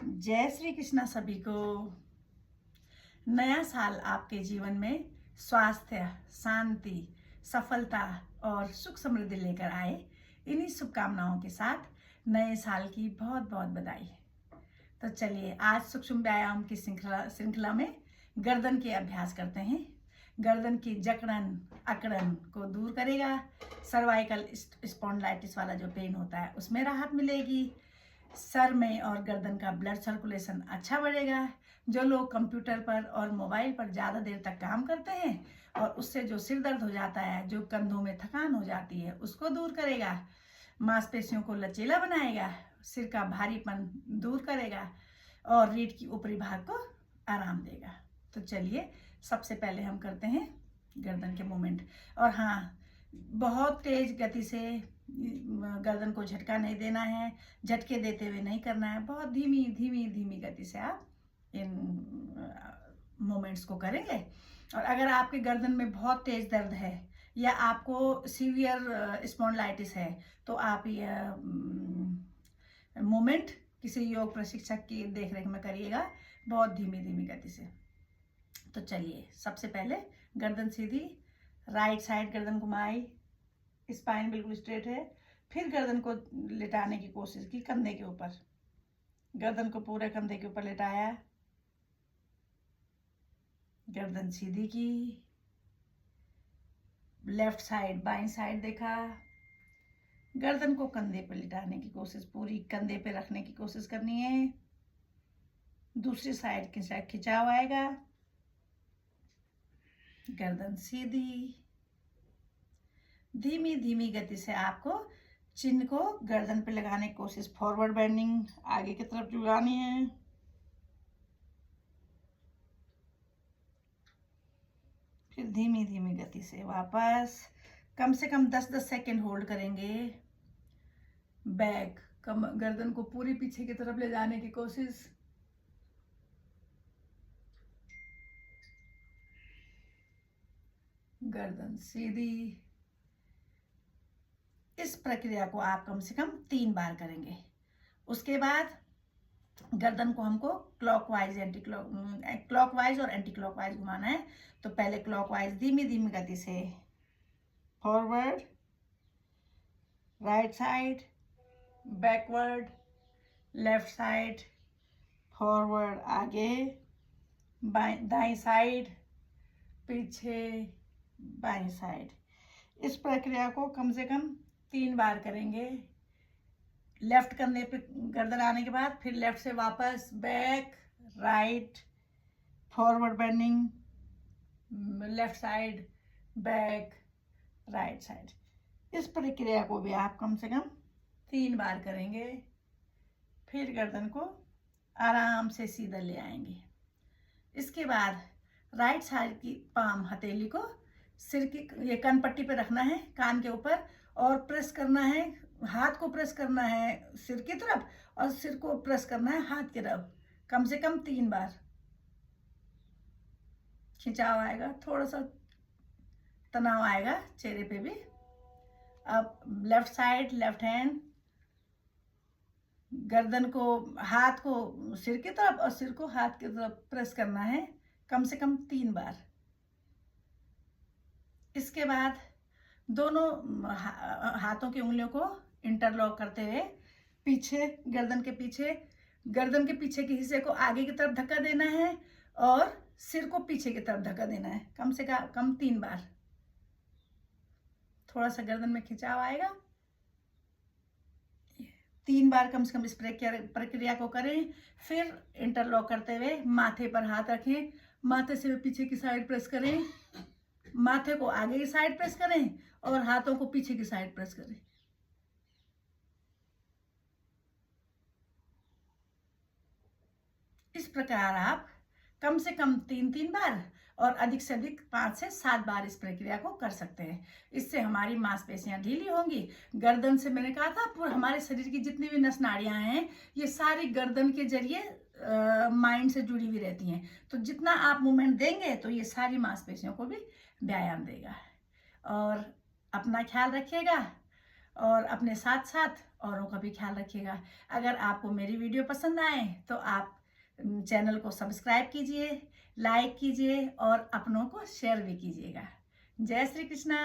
जय श्री कृष्णा सभी को। नया साल आपके जीवन में स्वास्थ्य, शांति, सफलता और सुख समृद्धि लेकर आए। इन्हीं शुभकामनाओं के साथ नए साल की बहुत बहुत बधाई। तो चलिए आज सूक्ष्म व्यायाम की श्रृंखला में गर्दन के अभ्यास करते हैं। गर्दन की जकड़न अकड़न को दूर करेगा। सर्वाइकल स्पॉन्डिलाइटिस वाला जो पेन होता है उसमें राहत मिलेगी। सर में और गर्दन का ब्लड सर्कुलेशन अच्छा बढ़ेगा। जो लोग कंप्यूटर पर और मोबाइल पर ज़्यादा देर तक काम करते हैं और उससे जो सिर दर्द हो जाता है, जो कंधों में थकान हो जाती है, उसको दूर करेगा। मांसपेशियों को लचीला बनाएगा, सिर का भारीपन दूर करेगा और रीढ़ की ऊपरी भाग को आराम देगा। तो चलिए सबसे पहले हम करते हैं गर्दन के मूवमेंट। और हाँ, बहुत तेज गति से गर्दन को झटका नहीं देना है, झटके देते हुए नहीं करना है। बहुत धीमी धीमी धीमी गति से आप इन मूवमेंट्स को करेंगे। और अगर आपके गर्दन में बहुत तेज दर्द है या आपको सीवियर स्पॉन्डिलाइटिस है तो आप ये मूवमेंट किसी योग प्रशिक्षक की देखरेख में करिएगा, बहुत धीमी धीमी गति से। तो चलिए सबसे पहले गर्दन सीधी, राइट साइड गर्दन घुमाई, स्पाइन बिल्कुल स्ट्रेट है। फिर गर्दन को लेटाने की कोशिश की कंधे के ऊपर, गर्दन को पूरे कंधे के ऊपर लेटाया, गर्दन सीधी की, लेफ्ट साइड बाईं साइड देखा, गर्दन को कंधे पर लेटाने की कोशिश, पूरी कंधे पे रखने की कोशिश करनी है। दूसरी साइड की साइड खिंचाव आएगा, गर्दन सीधी। धीमी धीमी गति से आपको चिन्ह को गर्दन पे लगाने की कोशिश, फॉरवर्ड बेंडिंग आगे की तरफ झुकानी है। फिर धीमी धीमी गति से वापस, कम से कम 10-10 सेकेंड होल्ड करेंगे। बैक गर्दन को पूरी पीछे की तरफ ले जाने की कोशिश। गर्दन सीधी। इस प्रक्रिया को आप कम से कम 3 बार करेंगे। उसके बाद गर्दन को हमको क्लॉकवाइज और एंटी क्लॉकवाइज घुमाना है। तो पहले क्लॉकवाइज धीमी धीमी गति से, forward, right side, backward, left side, forward आगे, दाईं साइड, पीछे, बाईं साइड। इस प्रक्रिया को कम से कम 3 बार करेंगे। लेफ्ट कंधे पे गर्दन आने के बाद फिर लेफ्ट से वापस, back, right, forward bending, left side, back, right side. इस प्रक्रिया को भी आप कम से कम 3 बार करेंगे। फिर गर्दन को आराम से सीधा ले आएंगे। इसके बाद राइट साइड की पाम हथेली को सिर की ये कान पट्टी पे रखना है, कान के ऊपर, और प्रेस करना है। हाथ को प्रेस करना है सिर की तरफ और सिर को प्रेस करना है हाथ की तरफ, कम से कम 3 बार। खिंचाव आएगा, थोड़ा सा तनाव आएगा चेहरे पे भी। अब लेफ्ट साइड, लेफ्ट हैंड, गर्दन को, हाथ को सिर की तरफ और सिर को हाथ की तरफ प्रेस करना है कम से कम 3 बार। इसके बाद दोनों हाथों की उंगलियों को इंटरलॉक करते हुए पीछे, गर्दन के पीछे के हिस्से को आगे की तरफ धक्का देना है और सिर को पीछे की तरफ धक्का देना है, कम से कम 3 बार। थोड़ा सा गर्दन में खिंचाव आएगा, 3 बार कम से कम इस प्रक्रिया को करें। फिर इंटरलॉक करते हुए माथे पर हाथ रखें, माथे से पीछे की साइड प्रेस करें, माथे को आगे की साइड प्रेस करें और हाथों को पीछे की साइड प्रेस करें। इस प्रकार आप कम से कम 3-3 बार और अधिक से अधिक 5 से 7 बार इस प्रक्रिया को कर सकते हैं। इससे हमारी मांसपेशियां ढीली होंगी। गर्दन से, मैंने कहा था, पूरे हमारे शरीर की जितनी भी नस नाड़ियां हैं ये सारी गर्दन के जरिए माइंड से जुड़ी हुई रहती हैं। तो जितना आप मूवमेंट देंगे तो ये सारी मांसपेशियों को भी व्यायाम देगा। और अपना ख्याल रखिएगा और अपने साथ साथ औरों का भी ख्याल रखिएगा। अगर आपको मेरी वीडियो पसंद आए तो आप चैनल को सब्सक्राइब कीजिए, लाइक कीजिए और अपनों को शेयर भी कीजिएगा। जय श्री कृष्णा।